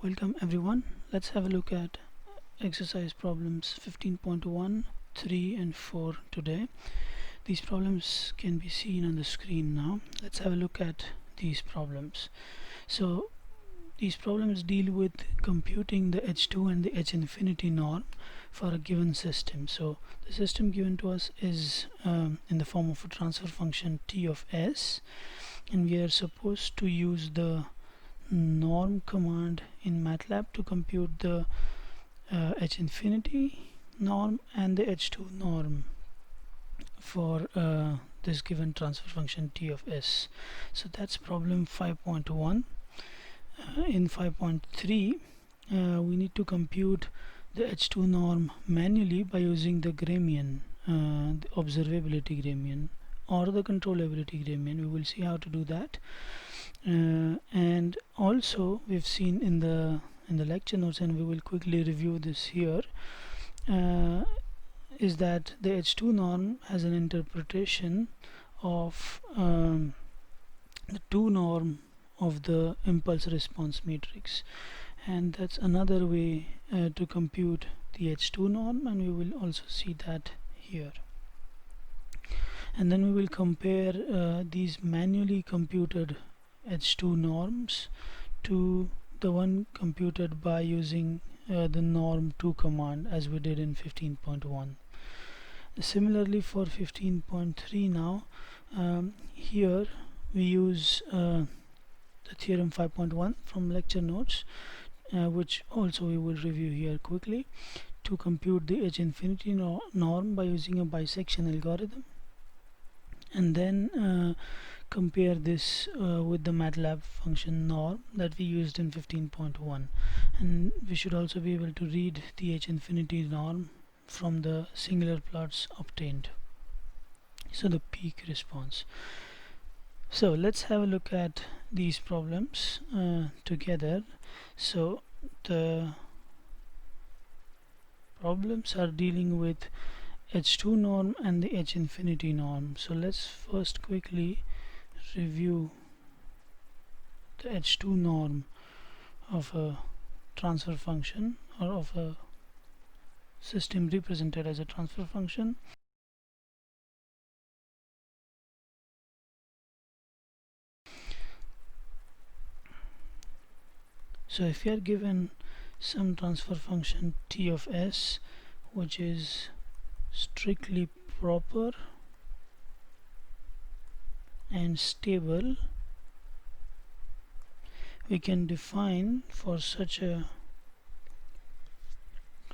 Welcome everyone. Let's have a look at exercise problems 15.1, 3 and 4 today. These problems can be seen on the screen now. Let's have a look at these problems. So these problems deal with computing the H2 and the H infinity norm for a given system. So the system given to us is in the form of a transfer function t of s, and we are supposed to use the norm command in MATLAB to compute the H infinity norm and the H2 norm for this given transfer function t of s. So that's problem 5.1. In 5.3 we need to compute the H2 norm manually by using the Gramian, the observability Gramian or the controllability Gramian. We will see how to do that. And also we've seen in the lecture notes, and we will quickly review this here, is that the H2 norm has an interpretation of the 2 norm of the impulse response matrix, and that's another way to compute the H2 norm, and we will also see that here. And then we will compare these manually computed H2 norms to the one computed by using the norm2 command, as we did in 15.1. Similarly for 15.3 now, here we use the theorem 5.1 from lecture notes, which also we will review here quickly, to compute the H infinity norm by using a bisection algorithm, and then compare this with the MATLAB function norm that we used in 15.1. And we should also be able to read the H infinity norm from the singular plots obtained, so the peak response. So let's have a look at these problems together. So the problems are dealing with H2 norm and the H infinity norm. So let's first quickly review the H2 norm of a transfer function, or of a system represented as a transfer function. So if you are given some transfer function t of s, which is strictly proper and stable, we can define for such a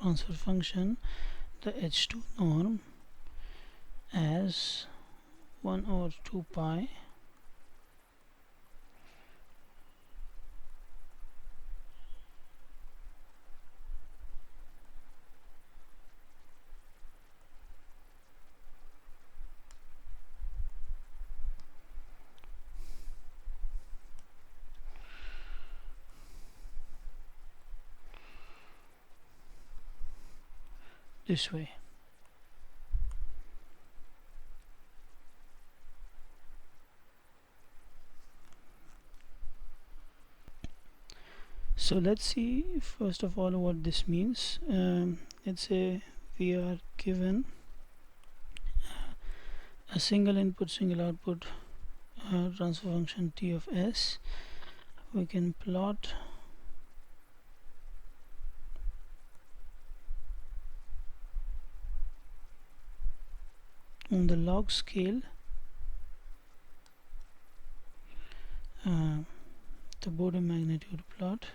transfer function the H2 norm as 1 over 2 pi this way. So let's see first of all what this means. Let's say we are given a single input single output transfer function t of s. We can plot on the log scale the border magnitude plot.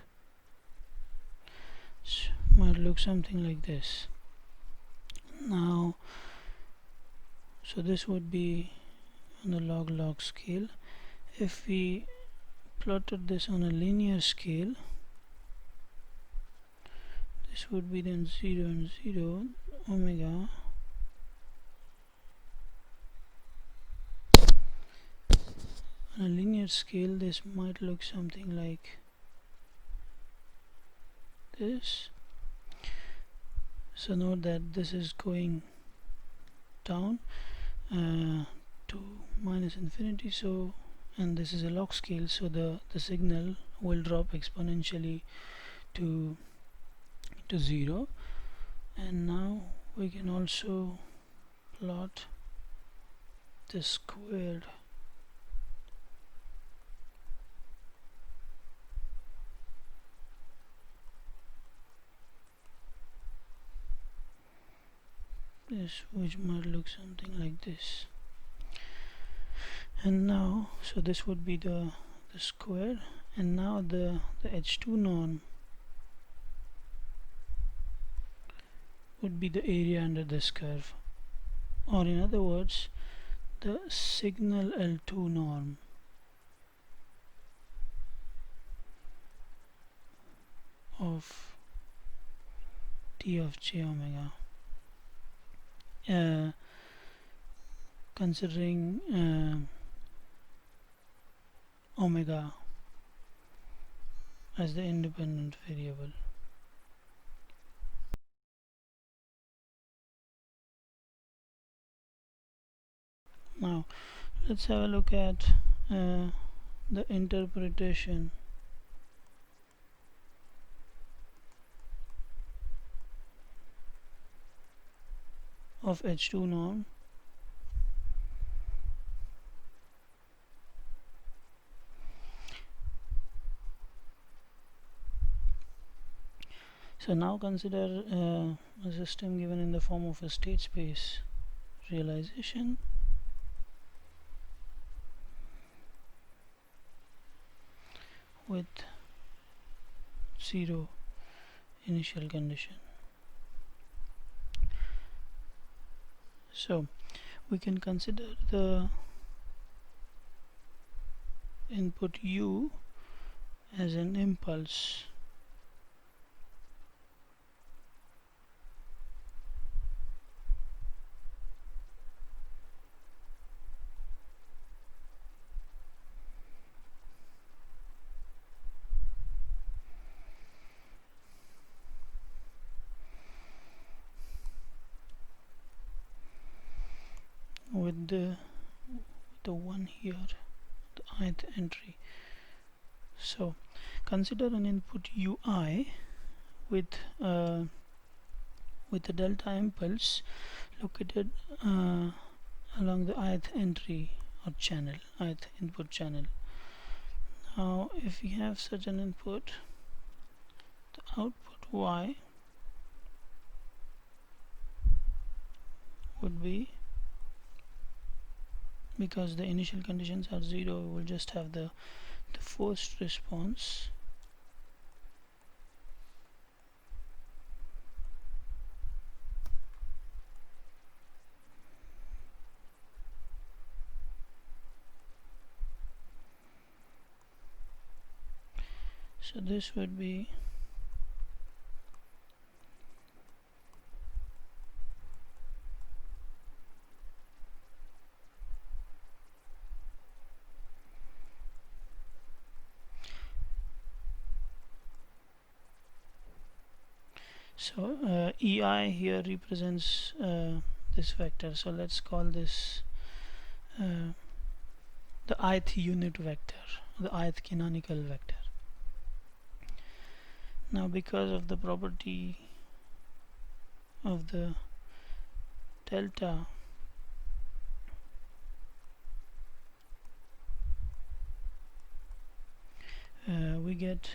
Might look something like this. Now, so this would be on the log scale. If we plotted this on a linear scale, this would be then 0 and 0 omega on a linear scale. This might look something like this. So note that this is going down to minus infinity, so, and this is a log scale, so the signal will drop exponentially to 0, and now we can also plot the squared this, which might look something like this. And now, so this would be the square, and now the H2 norm would be the area under this curve, or in other words, the signal L2 norm of T of j omega, considering omega as the independent variable. Now let's have a look at the interpretation of H2 norm. So now consider a system given in the form of a state space realization with 0 initial condition. So we can consider the input u as an impulse with the one here, the ith entry. So consider an input ui with a delta impulse located along the ith entry or channel, ith input channel. Now if we have such an input, the output y would be, because the initial conditions are 0, we will just have the forced response so this would be EI here represents this vector, so let's call this the ith unit vector, the ith canonical vector. Now because of the property of the delta, we get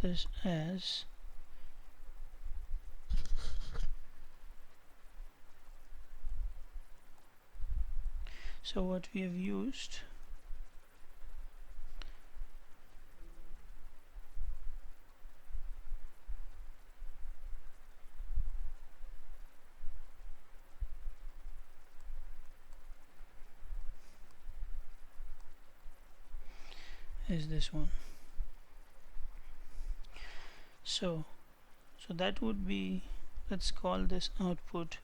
this as so what we have used is this one. So that would be, let's call this output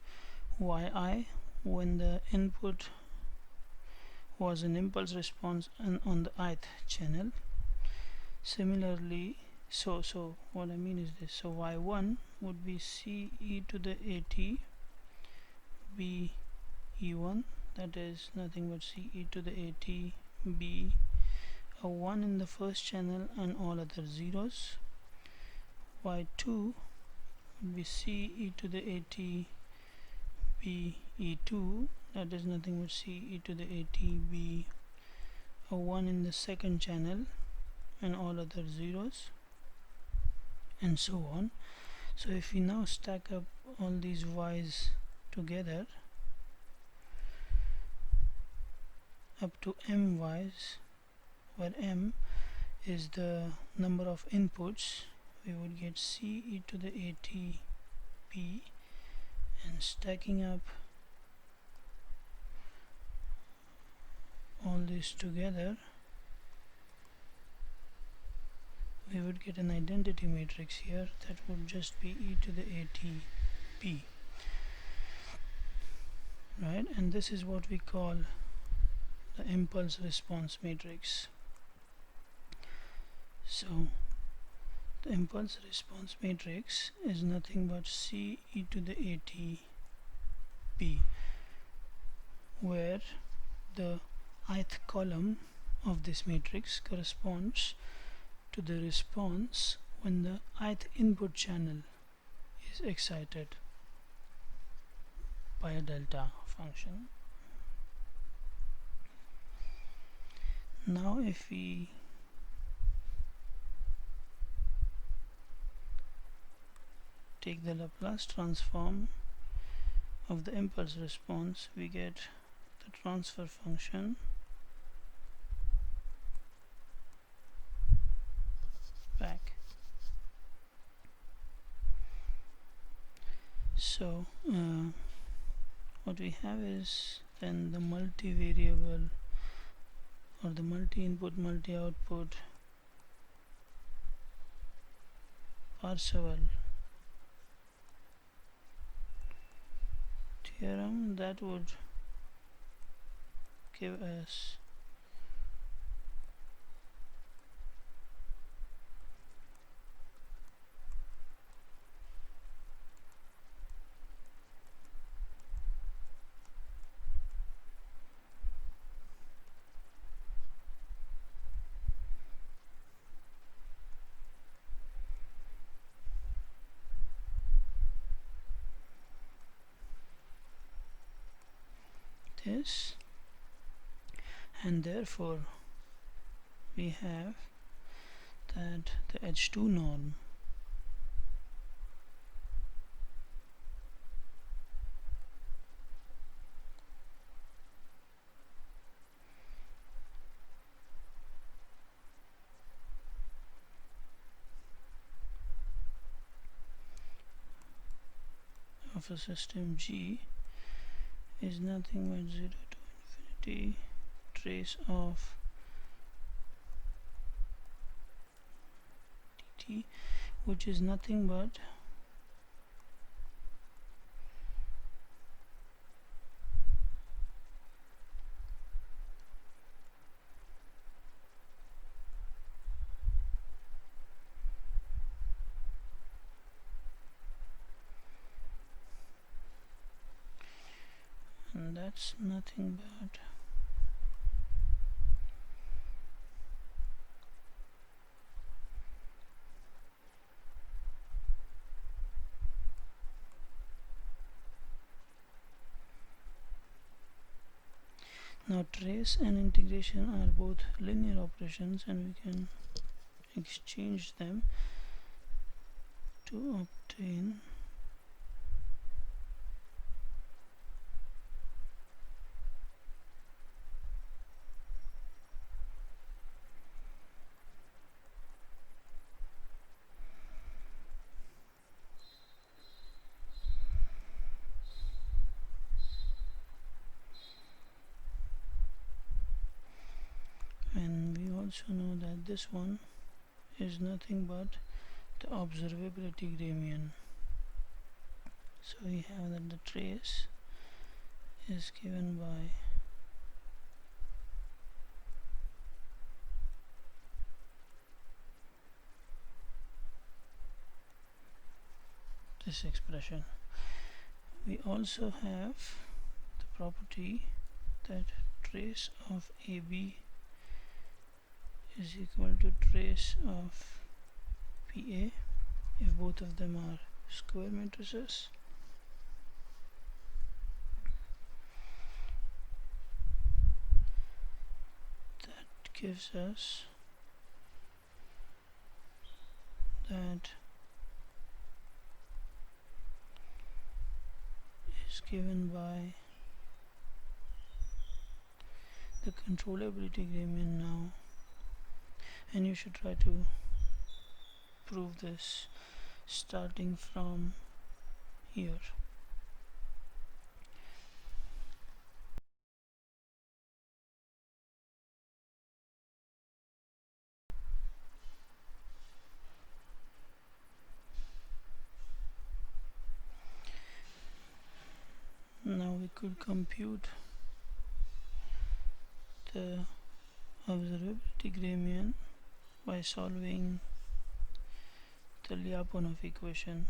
yi when the input was an impulse response and on the ith channel. Similarly, so what I mean is this, so y1 would be c e to the at b e1, that is nothing but c e to the at b, a 1 in the first channel and all other zeros, y2 would be c e to the at b e2, that is nothing but c e to the at b, a 1 in the second channel and all other zeros, and so on. So if we now stack up all these y's together up to m y's, where m is the number of inputs, we would get c e to the at b, and stacking up all this together we would get an identity matrix here that would just be e to the at b, right? And this is what we call the impulse response matrix. So the impulse response matrix is nothing but c e to the at b, where the ith column of this matrix corresponds to the response when the ith input channel is excited by a delta function. Now if we take the Laplace transform of the impulse response, we get the transfer function back. So what we have is then the multivariable or the multi-input multi-output Parseval theorem that would give us this, and therefore we have that the H2 norm of a system G is nothing but 0 to infinity trace of dt, which is nothing but and that's nothing but now trace and integration are both linear operations, and we can exchange them to obtain also know that this one is nothing but the observability gradient. So we have that the trace is given by this expression. We also have the property that trace of AB is equal to trace of PA if both of them are square matrices. That gives us that is given by the controllability Gramian now, and you should try to prove this starting from here. Now we could compute the observability Gramian by solving the Lyapunov equation.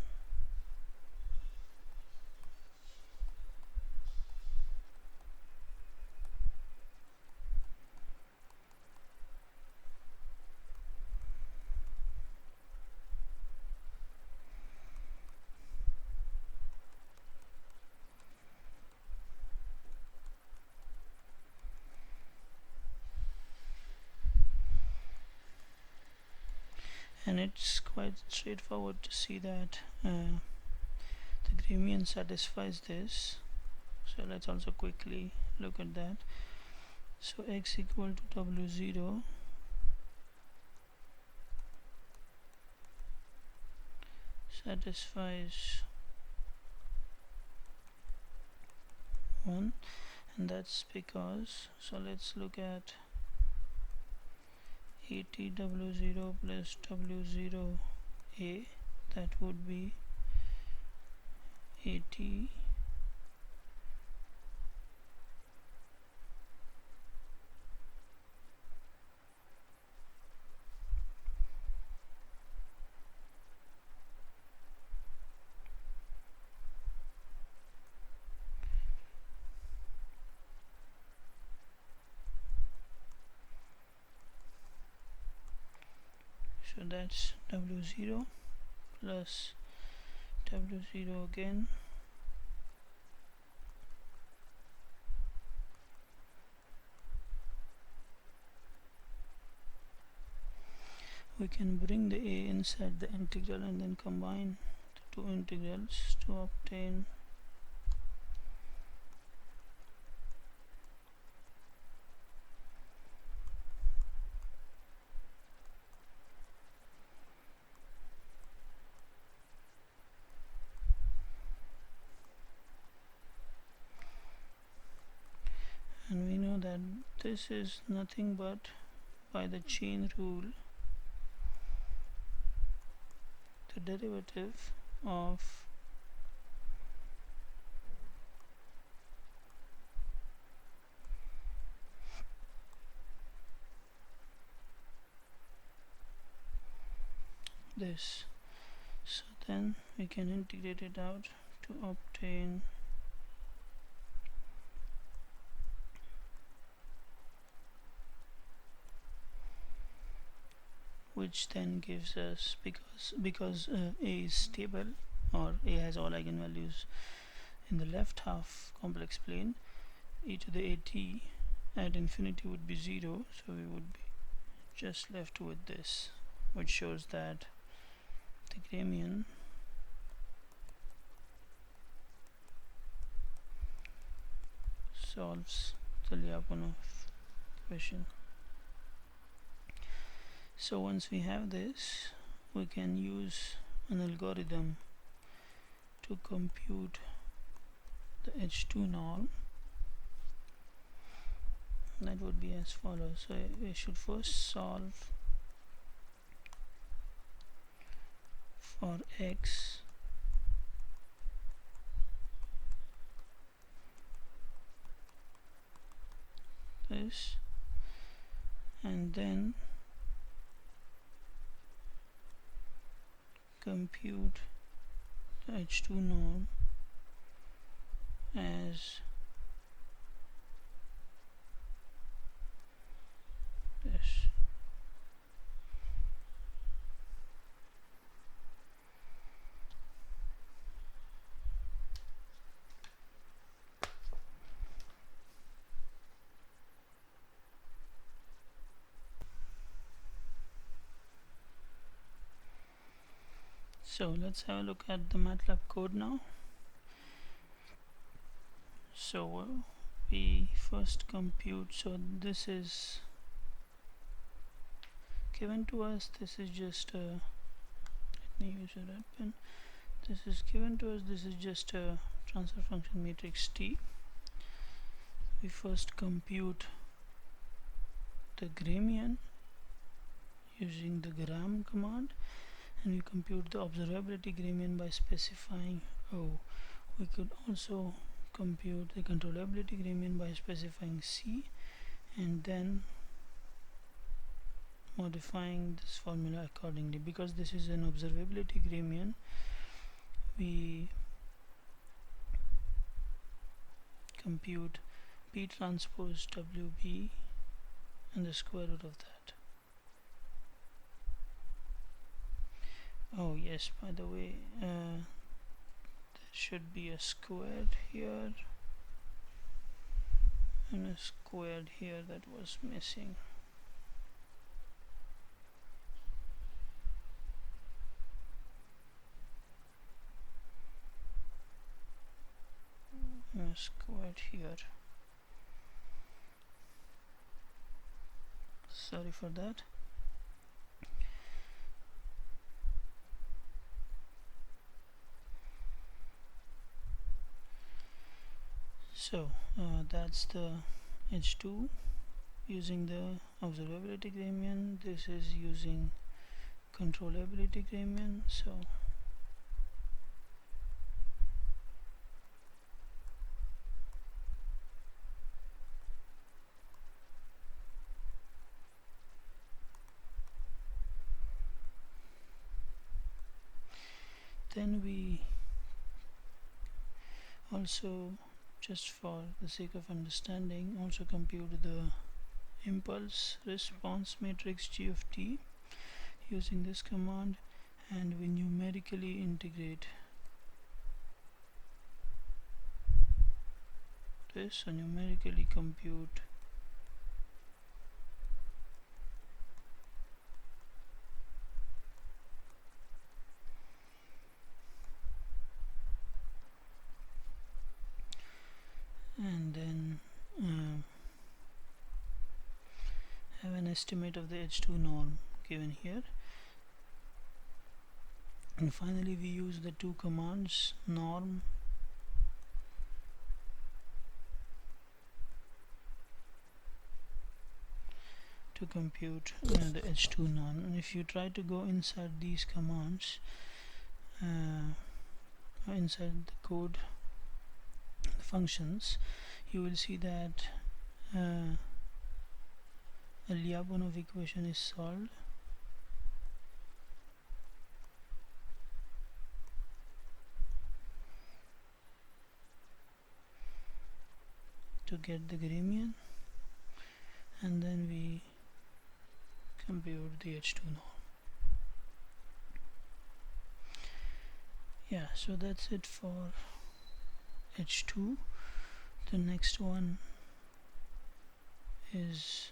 And it's quite straightforward to see that the Gramian satisfies this. So let's also quickly look at that. So x equal to w0 satisfies 1, and that's because, so let's look at ATW0 plus W0A, that would be AT so that's W0 plus W0 again, we can bring the a inside the integral and then combine the two integrals to obtain and we know that this is nothing but by the chain rule the derivative of this. So then we can integrate it out to obtain which then gives us, because a is stable, or a has all eigenvalues in the left half complex plane, e to the at at infinity would be 0, so we would be just left with this, which shows that the Gramian solves the Lyapunov equation. So once we have this, we can use an algorithm to compute the H2 norm. That would be as follows. So we should first solve for x this, and then compute the H2 norm as this. So let's have a look at the MATLAB code now. So we first compute, so this is given to us, this is just a, let me use a red pen. This is given to us, this is just a transfer function matrix T. We first compute the Gramian using the gram command, and we compute the observability Gramian by specifying O. We could also compute the controllability Gramian by specifying C, and then modifying this formula accordingly. Because this is an observability Gramian, we compute P transpose WB and the square root of that. Oh yes, by the way, there should be a squared here and a squared here that was missing. And a squared here. Sorry for that. So that's the H2 using the observability Gramian. This is using controllability Gramian. So then we also, just for the sake of understanding, also compute the impulse response matrix G of t using this command, and we numerically integrate this, so numerically compute and then have an estimate of the H2 norm given here. And finally we use the two commands, norm to compute the H2 norm. And if you try to go inside these commands, inside the code, the functions, you will see that a Lyapunov equation is solved. To get the Gramian, and then we compute the H2 norm. Yeah, so that's it for H2. The next one is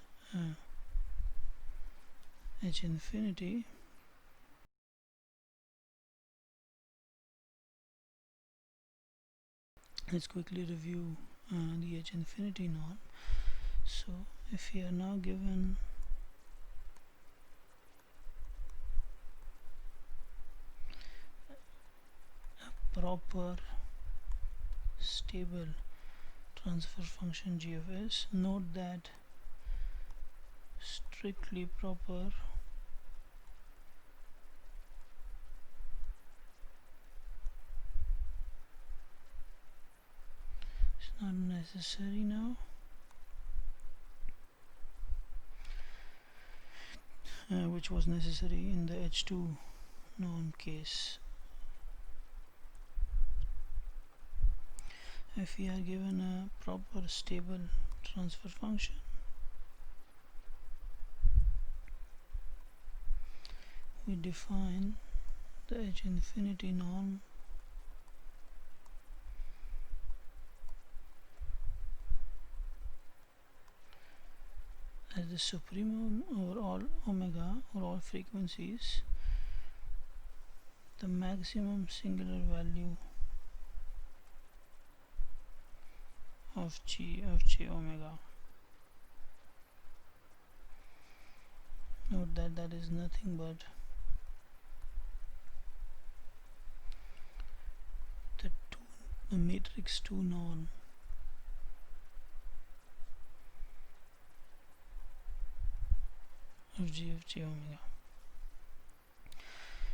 H infinity. Let's quickly review the H infinity norm. So if we are now given a proper stable transfer function g of s, note that strictly proper is not necessary now. Which was necessary in the H2 norm case. If we are given a proper stable transfer function, we define the H infinity norm as the supremum over all omega or all frequencies the maximum singular value of g of j omega. Note that that is nothing but the matrix 2 norm of j omega.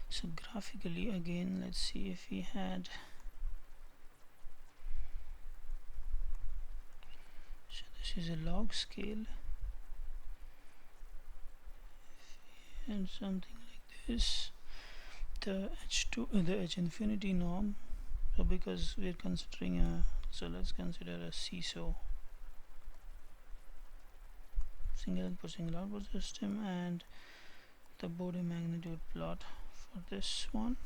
So graphically, again, let's see if we had, so this is a log scale, and something like this, the H2, the H infinity norm. So because we're considering a, so let's consider a seesaw, single output system, and the Bode magnitude plot for this one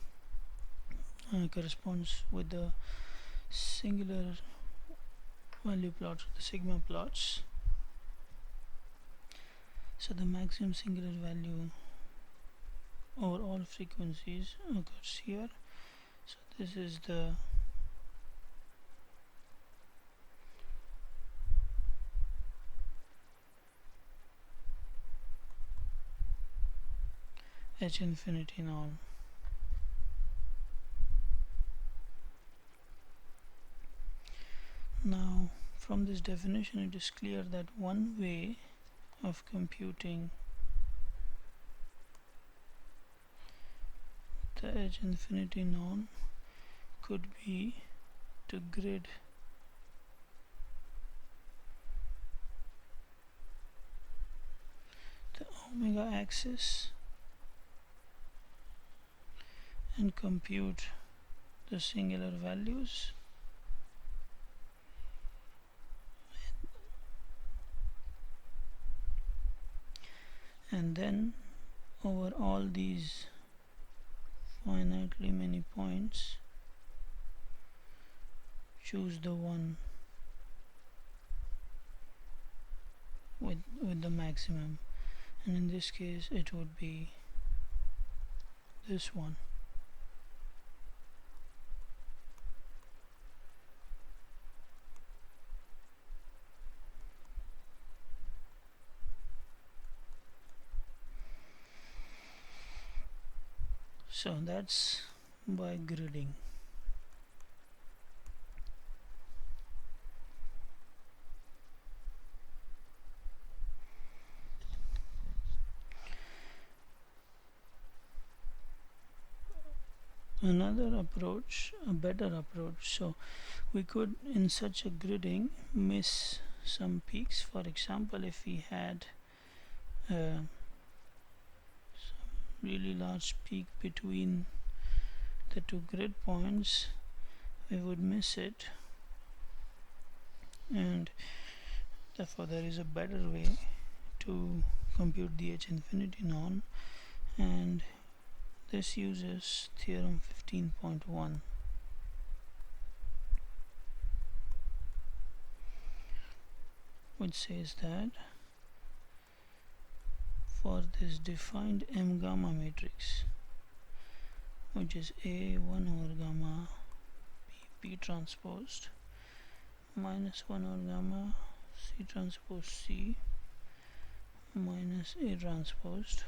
corresponds with the singular value plots, the sigma plots. So the maximum singular value over all frequencies occurs here. So this is the H infinity norm. Now from this definition it is clear that one way of computing the H infinity norm could be to grid the omega axis and compute the singular values, and then over all these finitely many points choose the one with the maximum, and in this case it would be this one. So that's by gridding. Another approach, a better approach, so we could in such a gridding miss some peaks. For example, if we had some really large peak between the two grid points, we would miss it, and therefore there is a better way to compute the H infinity norm, and this uses theorem 15.1, which says that for this defined M gamma matrix, which is A 1 over gamma P transposed minus 1 over gamma C transpose C minus A transposed,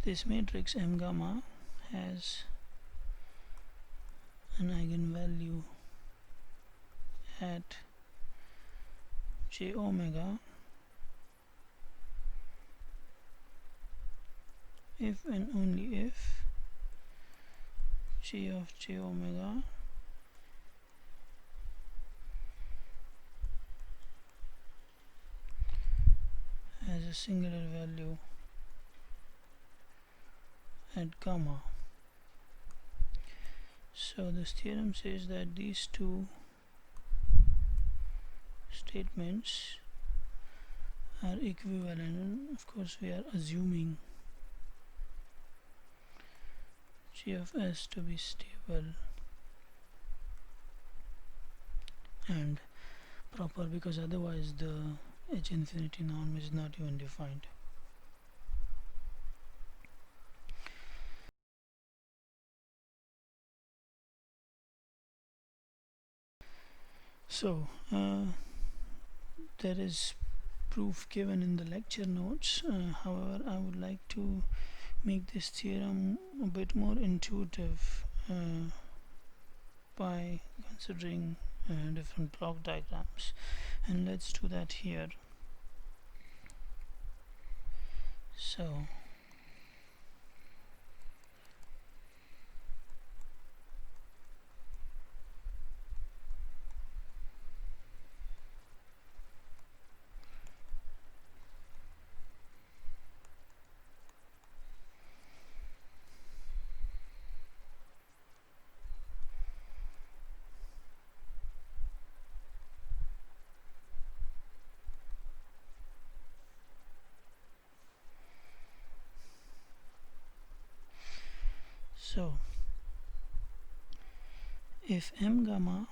this matrix M gamma has an eigenvalue at j omega if and only if g of j omega has a singular value at gamma. So this theorem says that these two statements are equivalent, and of course we are assuming g of s to be stable and proper, because otherwise the H infinity norm is not even defined. So there is proof given in the lecture notes. However, I would like to make this theorem a bit more intuitive by considering different block diagrams, and let's do that here. So if m gamma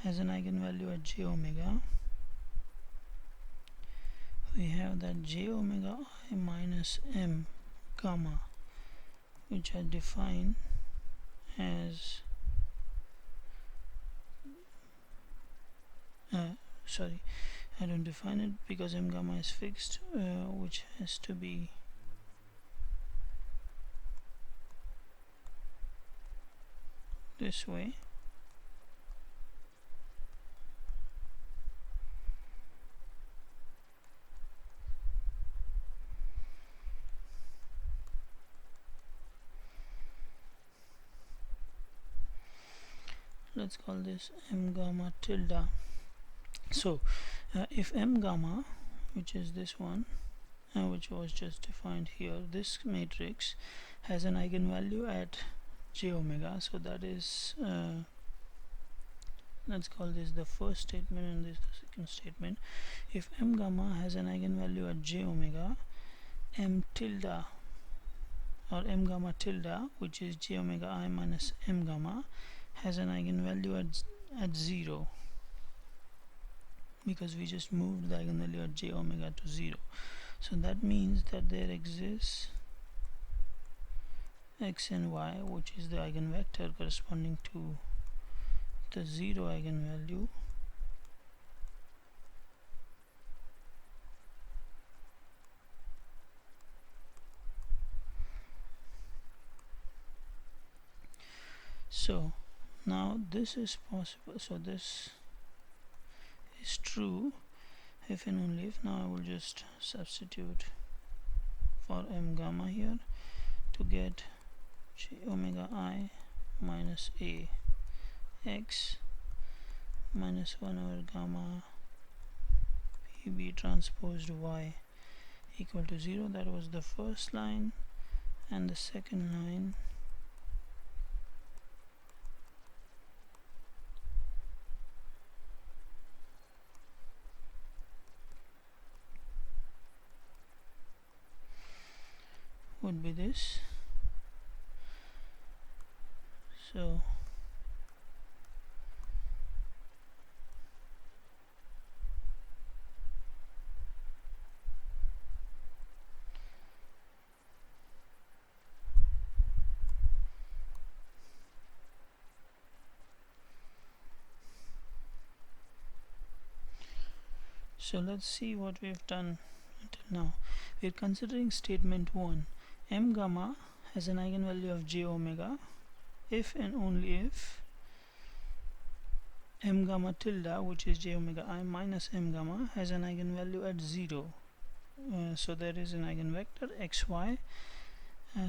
has an eigenvalue at j omega, we have that j omega I minus m gamma, which I define as sorry, I don't define it because m gamma is fixed, which has to be this way. Let's call this m gamma tilde. So if m gamma, which is this one, which was just defined here, this matrix has an eigenvalue at j omega, so that is let's call this the first statement and this the second statement. If m gamma has an eigenvalue at j omega, m tilde or m gamma tilde, which is j omega I minus m gamma, has an eigenvalue at 0, because we just moved the eigenvalue at j omega to 0. So that means that there exists x and y, which is the eigenvector corresponding to the 0 eigenvalue, so now this is possible. So this is true if and only if. Now I will just substitute for m gamma here to get j omega I minus a x minus 1 over gamma pb transposed y equal to 0. That was the first line, and the second line would be this. So let's see what we've done until now. We're considering statement 1. M gamma has an eigenvalue of j omega if and only if m gamma tilde, which is j omega I minus m gamma, has an eigenvalue at 0. So there is an eigenvector xy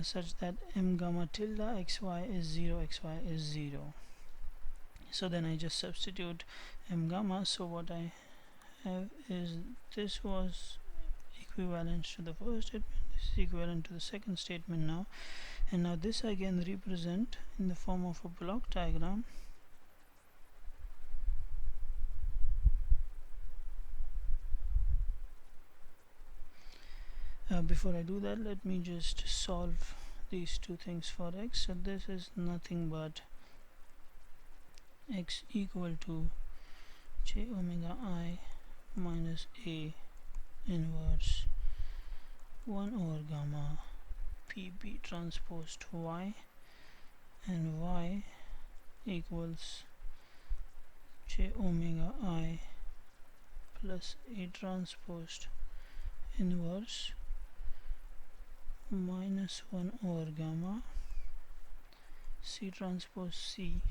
such that m gamma tilde xy is 0, xy is 0. So then I just substitute m gamma. So what I have is this was equivalent to the first statement, this is equivalent to the second statement now, and now this I can represent in the form of a block diagram. Before I do that, let me just solve these two things for x. So this is nothing but x equal to j omega I minus A inverse 1 over gamma PB transposed Y, and Y equals J omega I plus A transposed inverse minus 1 over gamma C transpose C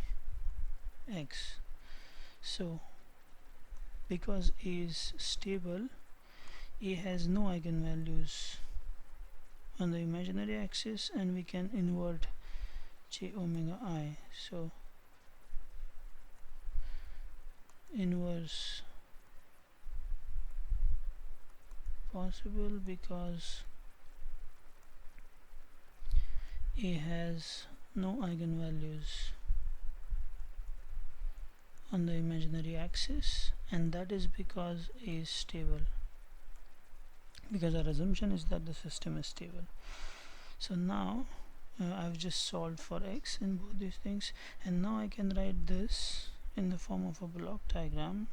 X. So because A is stable, A has no eigenvalues on the imaginary axis, and we can invert J omega I. So inverse possible because A has no eigenvalues on the imaginary axis, and that is because A is stable, because our assumption is that the system is stable. So now I've just solved for X in both these things, and now I can write this in the form of a block diagram.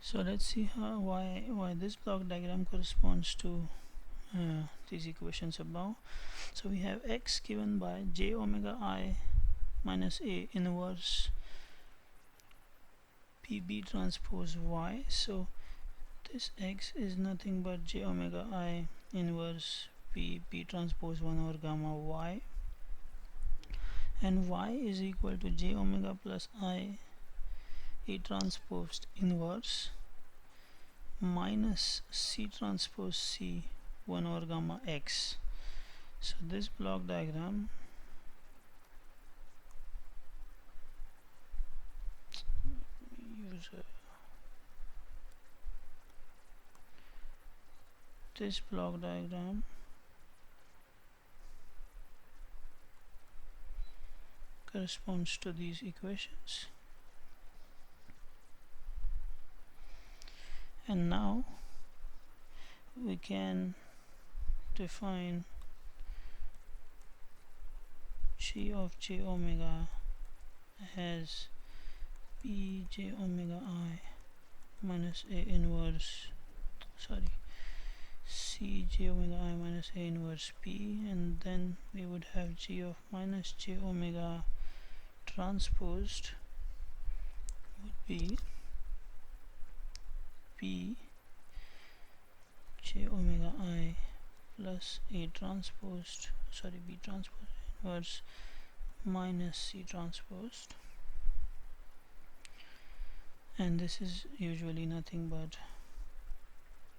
So let's see why this block diagram corresponds to these equations above. So we have X given by J omega I minus A inverse PB transpose Y. So this X is nothing but J omega I inverse PB transpose 1 over gamma Y, and Y is equal to J omega plus I A transposed inverse minus C transpose C 1 over gamma X. So this block diagram corresponds to these equations. And now we can define G of J omega as P J omega I minus A inverse C J omega I minus A inverse P, and then we would have G of minus J omega transposed would be P J omega I plus A transposed B transposed inverse minus C transposed, and this is usually nothing but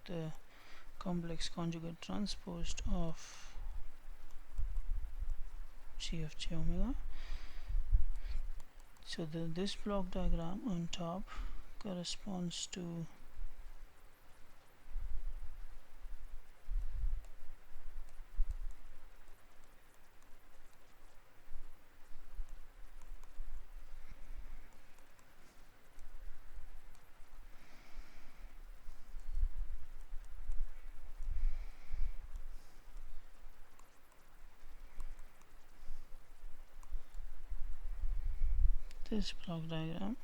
the complex conjugate transposed of G of J omega. So this block diagram on top corresponds to this block diagram.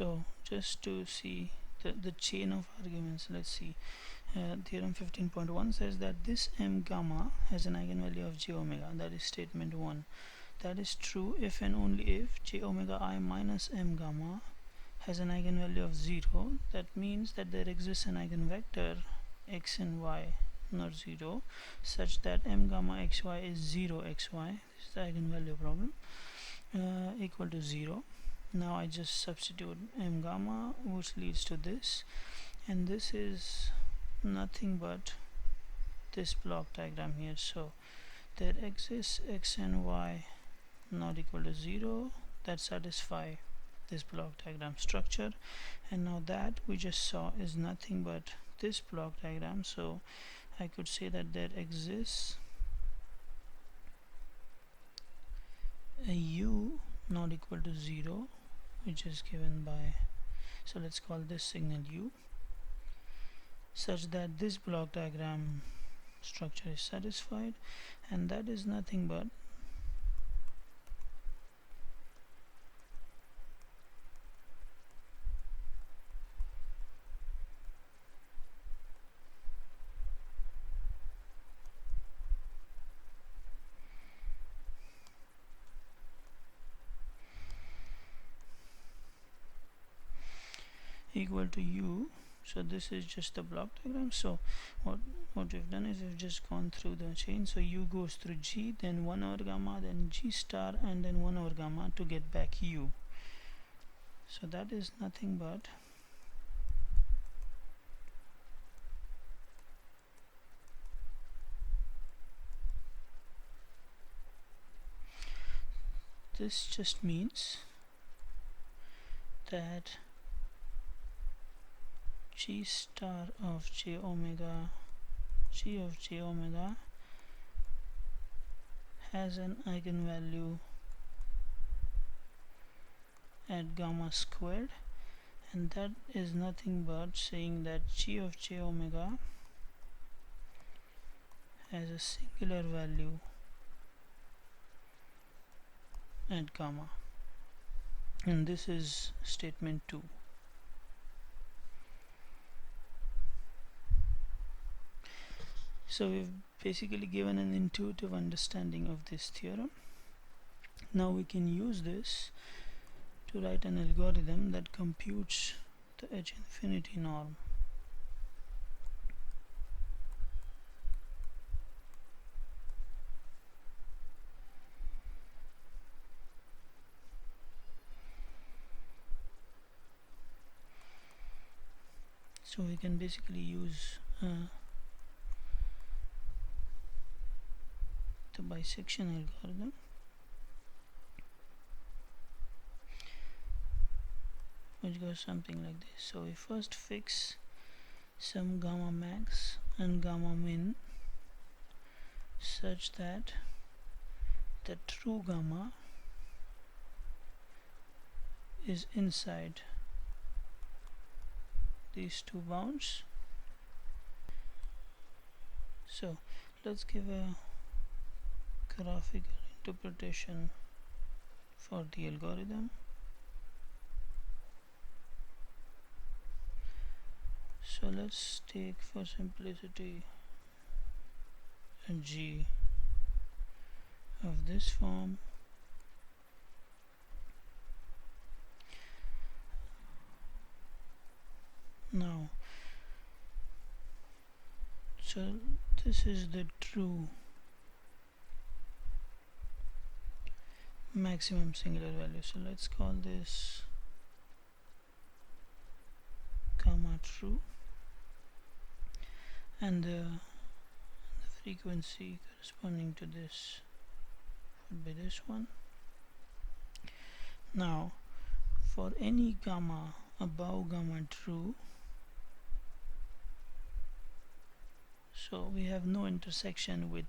So just to see the chain of arguments, let's see. Theorem 15.1 says that this m gamma has an eigenvalue of j omega. That is statement 1. That is true if and only if j omega I minus m gamma has an eigenvalue of 0. That means that there exists an eigenvector x and y not 0 such that m gamma xy is 0 xy. This is the eigenvalue problem, equal to 0. Now I just substitute m gamma, which leads to this, and this is nothing but this block diagram here. So there exists x and y not equal to 0 that satisfy this block diagram structure, and now that we just saw is nothing but this block diagram. So I could say that there exists a u not equal to 0, which is given by, so let's call this signal u, such that this block diagram structure is satisfied, and that is nothing but equal to u. So this is just the block diagram. So what we've done is we've just gone through the chain. So u goes through g, then 1 over gamma, then g star, and then 1 over gamma to get back u. So that is nothing but this just means that g star of j omega, g of j omega has an eigenvalue at gamma squared, and that is nothing but saying that g of j omega has a singular value at gamma, and this is statement 2. So we've basically given an intuitive understanding of this theorem. Now we can use this to write an algorithm that computes the H infinity norm. So we can basically use the bisection algorithm, which goes something like this. So we first fix some gamma max and gamma min such that the true gamma is inside these two bounds. So let's give a graphical interpretation for the algorithm. So let's take, for simplicity, a g of this form. Now, so this is the true maximum singular value. So let's call this gamma true, and the frequency corresponding to this would be this one. Now, for any gamma above gamma true, so we have no intersection with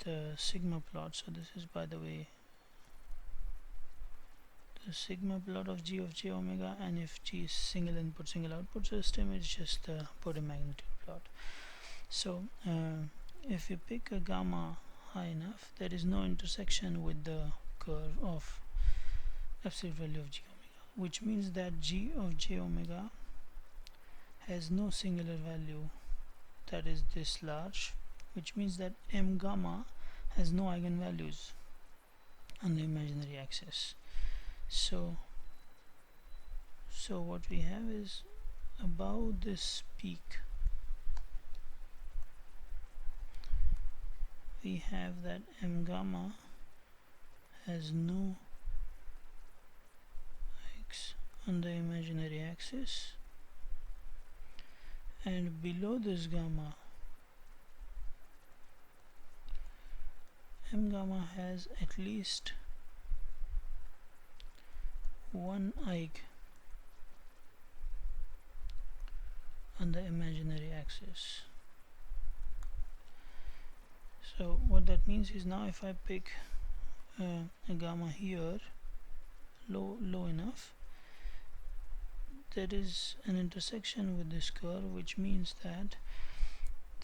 the sigma plot. So this is, by the way, the sigma plot of g of j omega, and if g is single input single output system, it's just the Porter magnitude plot. So if you pick a gamma high enough, there is no intersection with the curve of absolute value of g omega, which means that g of j omega has no singular value that is this large, which means that m gamma has no eigenvalues on the imaginary axis. So what we have is above this peak we have that m gamma has no x on the imaginary axis, and below this gamma m gamma has at least one eigen on the imaginary axis. So what that means is, now if I pick a gamma here low enough, there is an intersection with this curve, which means that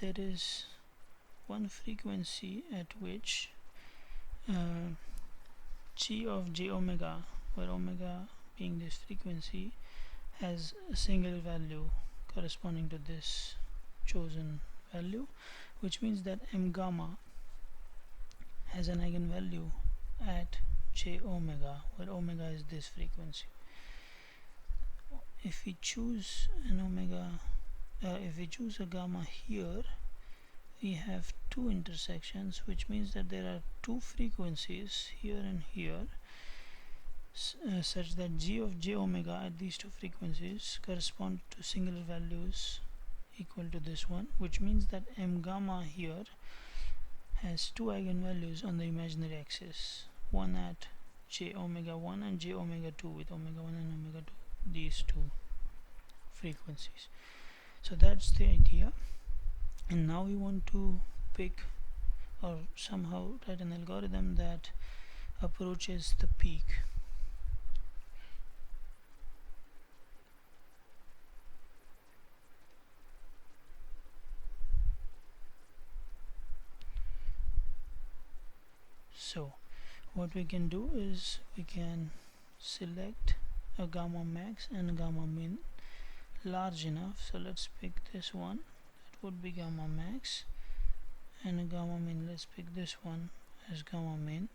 there is one frequency at which g of j omega, where omega being this frequency, has a single value corresponding to this chosen value, which means that m gamma has an eigenvalue at j omega, where omega is this frequency. If we choose an omega, if we choose a gamma here, we have two intersections, which means that there are two frequencies here and here, such that g of j omega at these two frequencies correspond to singular values equal to this one, which means that m gamma here has two eigenvalues on the imaginary axis, one at j omega 1 and j omega 2, with omega 1 and omega 2, these two frequencies. So that's the idea, and now we want to pick or somehow write an algorithm that approaches the peak. So what we can do is we can select a gamma max and a gamma min large enough. So let's pick this one, that would be gamma max, and a gamma min, let's pick this one as gamma min,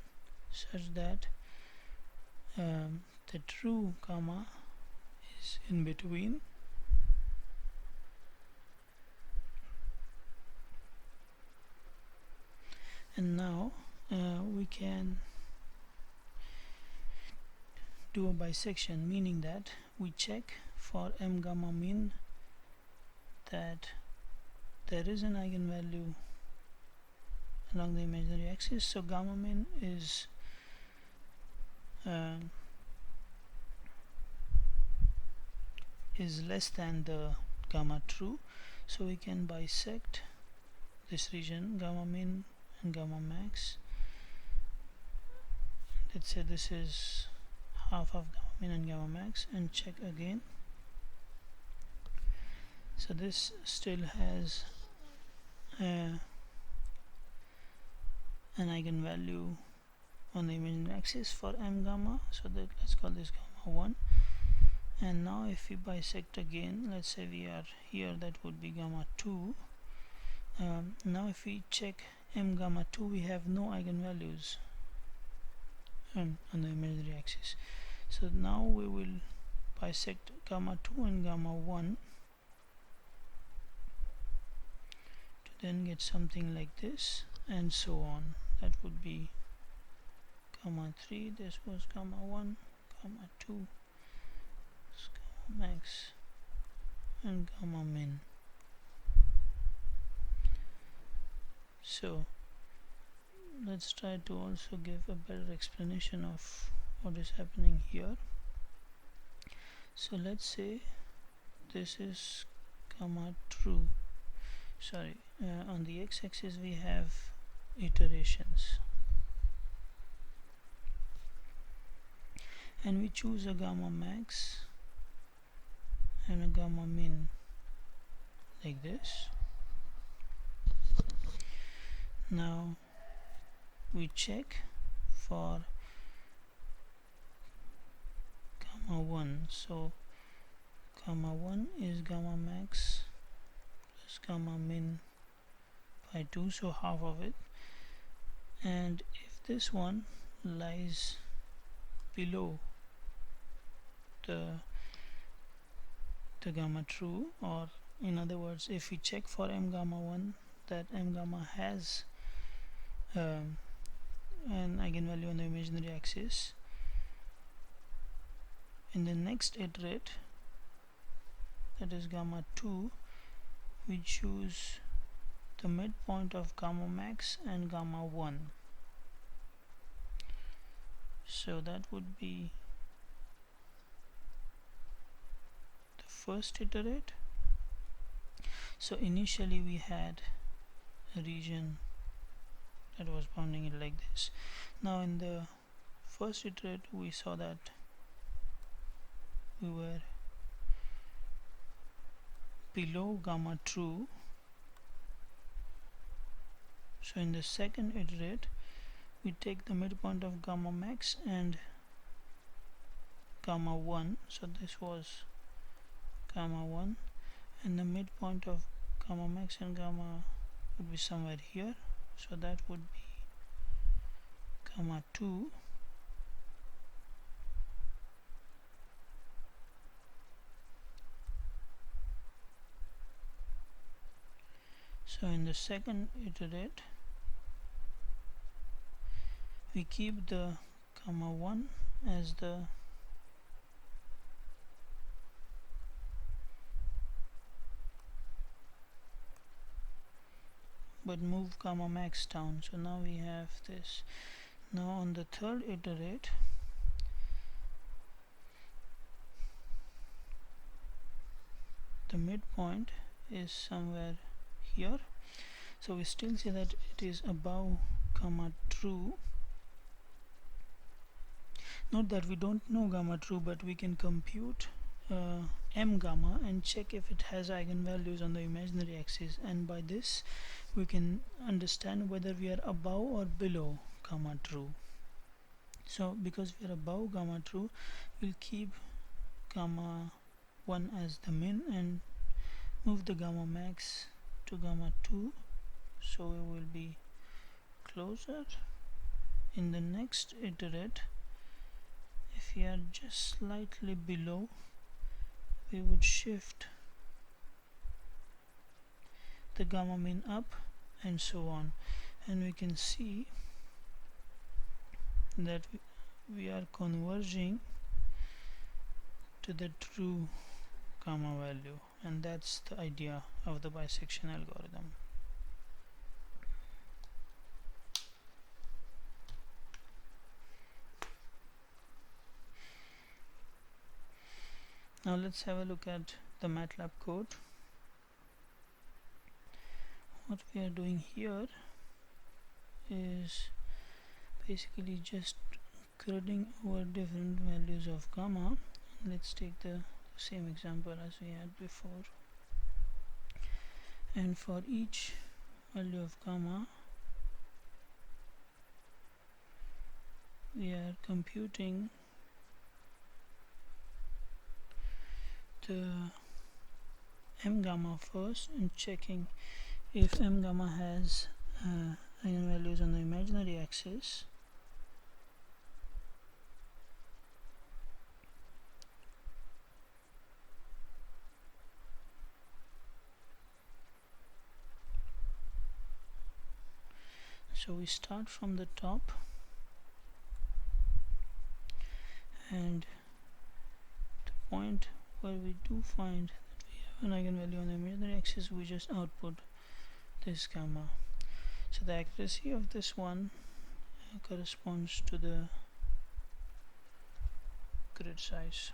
such that the true gamma is in between, and now we can do a bisection, meaning that we check for m gamma min that there is an eigenvalue along the imaginary axis. So gamma min is less than the gamma true, so we can bisect this region, gamma min and gamma max. Let's say this is half of gamma min and gamma max, and check again. So this still has an eigenvalue on the imaginary axis for m gamma, so that let's call this gamma 1. And now if we bisect again, let's say we are here, that would be gamma 2. Now if we check m gamma 2, we have no eigenvalues on the imaginary axis. So now we will bisect gamma 2 and gamma 1 to then get something like this, and so on. That would be gamma 3, this was gamma 1, gamma 2, gamma max, and gamma min. So let's try to also give a better explanation of what is happening here. So let's say this is gamma true, sorry, on the x-axis we have iterations, and we choose a gamma max and a gamma min like this. Now we check for 1. So gamma 1 is gamma max plus gamma min by 2, so half of it. And if this one lies below the gamma true, or in other words, if we check for m gamma 1 that m gamma has an eigenvalue on the imaginary axis, in the next iterate, that is gamma 2, we choose the midpoint of gamma max and gamma 1. So that would be the first iterate. So initially we had a region that was bounding it like this. Now in the first iterate we saw that we were below gamma true. So in the second iterate we take the midpoint of gamma max and gamma 1, so this was gamma 1, and the midpoint of gamma max and gamma would be somewhere here, so that would be gamma 2. So in the second iterate we keep the gamma 1 as the but move gamma max down, so now we have this. Now on the third iterate the midpoint is somewhere here, so we still say that it is above gamma true. Note that we don't know gamma true, but we can compute m gamma and check if it has eigenvalues on the imaginary axis, and by this we can understand whether we are above or below gamma true. So because we are above gamma true, we'll keep gamma 1 as the min and move the gamma max to gamma 2, so we will be closer. In the next iterate, if we are just slightly below, we would shift the gamma min up and so on, and we can see that we are converging to the true gamma value, and that's the idea of the bisection algorithm. Now let's have a look at the MATLAB code. What we are doing here is basically just CRUDing over different values of gamma. Let's take the same example as we had before, and for each value of gamma we are computing the m gamma first and checking if m gamma has eigenvalues on the imaginary axis. So we start from the top, and the point where we do find that we have an eigenvalue on the imaginary axis, we just output this gamma. So the accuracy of this one corresponds to the grid size,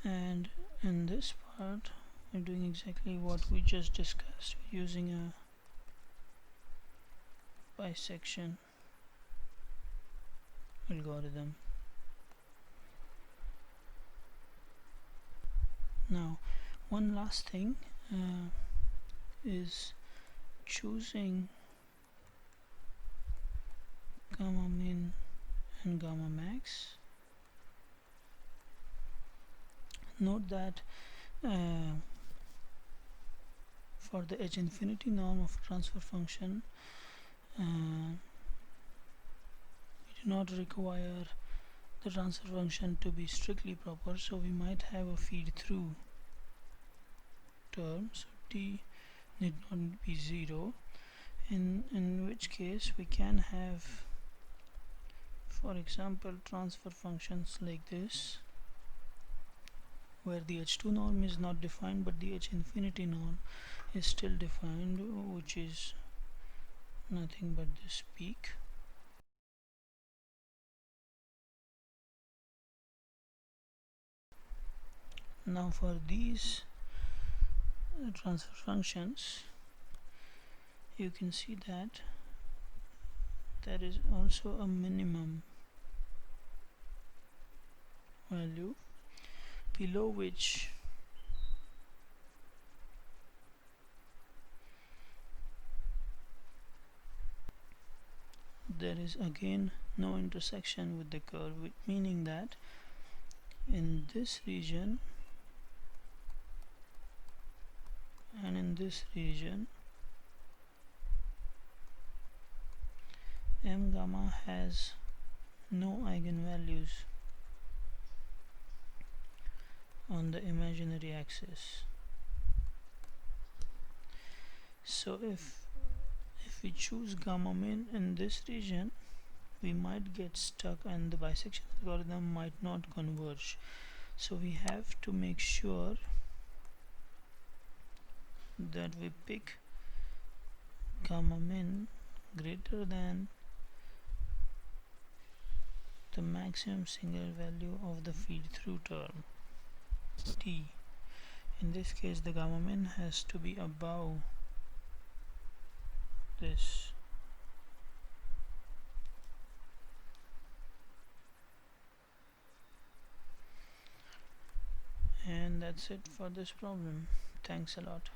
and in this part we're doing exactly what we just discussed, using a bisection algorithm. Now one last thing is choosing gamma min and gamma max. Note that for the H infinity norm of transfer function, we do not require the transfer function to be strictly proper, so we might have a feed through term, so t need not be 0, in which case we can have, for example, transfer functions like this, where the H2 norm is not defined but the H infinity norm is still defined, which is nothing but this peak. Now for these transfer functions, you can see that there is also a minimum value below which there is again no intersection with the curve, meaning that in this region and in this region m gamma has no eigenvalues on the imaginary axis. So if we choose gamma min in this region, we might get stuck and the bisection algorithm might not converge. So we have to make sure that we pick gamma min greater than the maximum singular value of the feed through term t. In this case, the gamma min has to be above this. And that's it for this problem. Thanks a lot.